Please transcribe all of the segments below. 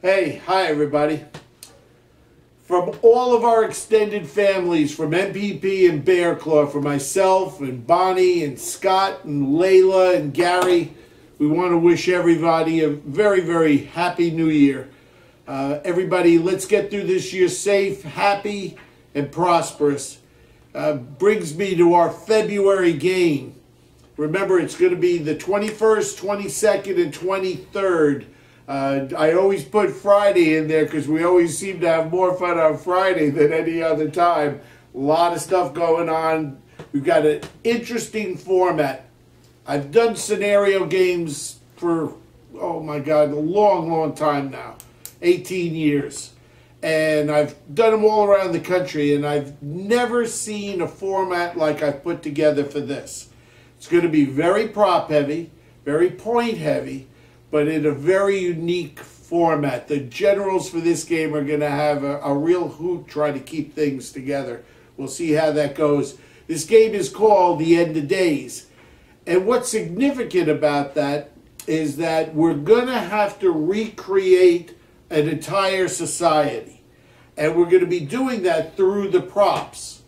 Hey, hi everybody. From all of our extended families, from MPP and BearClaw, from myself and Bonnie and Scott and Layla and Gary, we want to wish everybody a very, very happy new year. Everybody, let's get through this year safe, happy, and prosperous. Brings me to our February game. Remember, it's going to be the 21st, 22nd, and 23rd. I always put Friday in there because we always seem to have more fun on Friday than any other time. A lot of stuff going on. We've got an interesting format. I've done scenario games for, oh my God, a long, long time now. 18 years. And I've done them all around the country, and I've never seen a format like I've put together for this. It's going to be very prop heavy, very point heavy, but in a very unique format. The generals for this game are going to have a real hoot trying to keep things together. We'll see how that goes. This game is called The End of Days. And what's significant about that is that we're going to have to recreate an entire society. And we're going to be doing that through the props.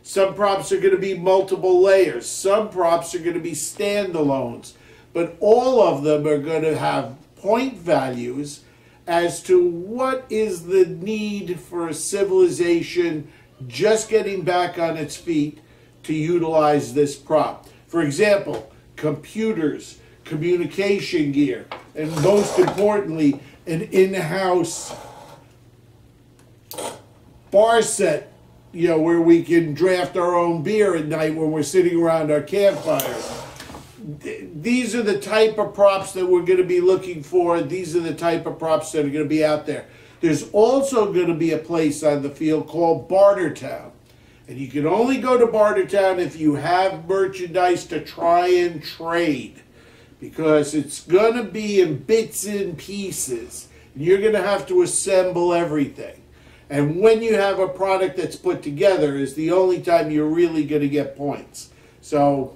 Some props are going to be multiple layers. Some props are going to be standalones. But all of them are going to have point values as to what is the need for a civilization just getting back on its feet to utilize this prop. For example, computers, communication gear, and most importantly, an in-house bar set, where we can draft our own beer at night when we're sitting around our campfires. These are the type of props that we're going to be looking for. These are the type of props that are going to be out there. There's also going to be a place on the field called Bartertown. And you can only go to Bartertown if you have merchandise to try and trade, because it's going to be in bits and pieces. You're going to have to assemble everything. And when you have a product that's put together is the only time you're really going to get points. So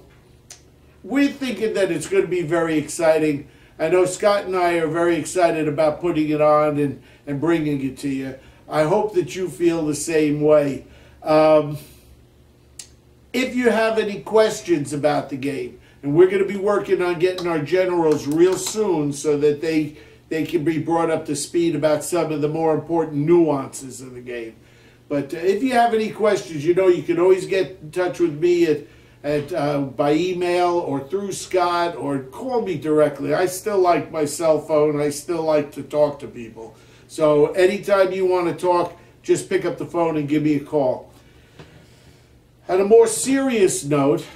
we're thinking that it's going to be very exciting. I know Scott and I are very excited about putting it on and bringing it to you. I hope that you feel the same way. If you have any questions about the game, and we're going to be working on getting our generals real soon so that they can be brought up to speed about some of the more important nuances of the game. But if you have any questions, you can always get in touch with me by email or through Scott, or call me directly. I still like my cell phone. I still like to talk to people. So anytime you want to talk, just pick up the phone and give me a call. On a more serious note,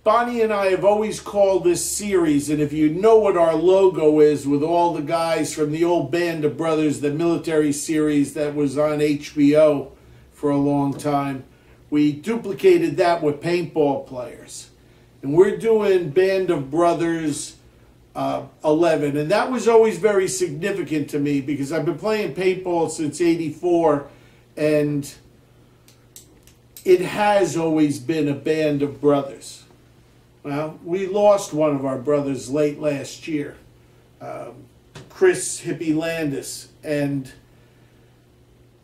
Bonnie and I have always called this series, and if you know what our logo is, with all the guys from the old Band of Brothers, the military series that was on HBO for a long time, we duplicated that with paintball players. And we're doing Band of Brothers 11, and that was always very significant to me because I've been playing paintball since '84, and it has always been a band of brothers. Well, we lost one of our brothers late last year, Chris Hippie Landis, and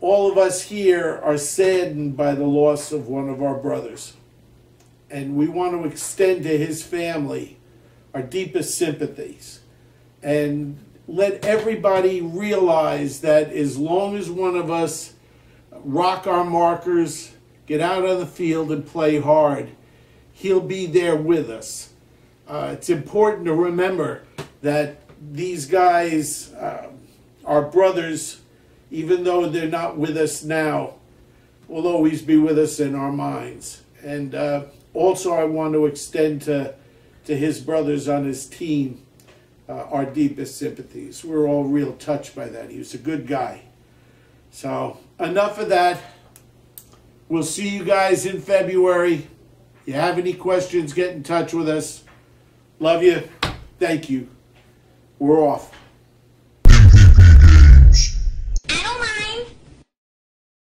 all of us here are saddened by the loss of one of our brothers. And we want to extend to his family our deepest sympathies and let everybody realize that as long as one of us rock our markers, get out on the field and play hard, he'll be there with us. It's important to remember that these guys are brothers, even though they're not with us now, will always be with us in our minds. And also I want to extend to his brothers on his team our deepest sympathies. We're all real touched by that. He was a good guy. So enough of that. We'll see you guys in February. If you have any questions, get in touch with us. Love you. Thank you. We're off.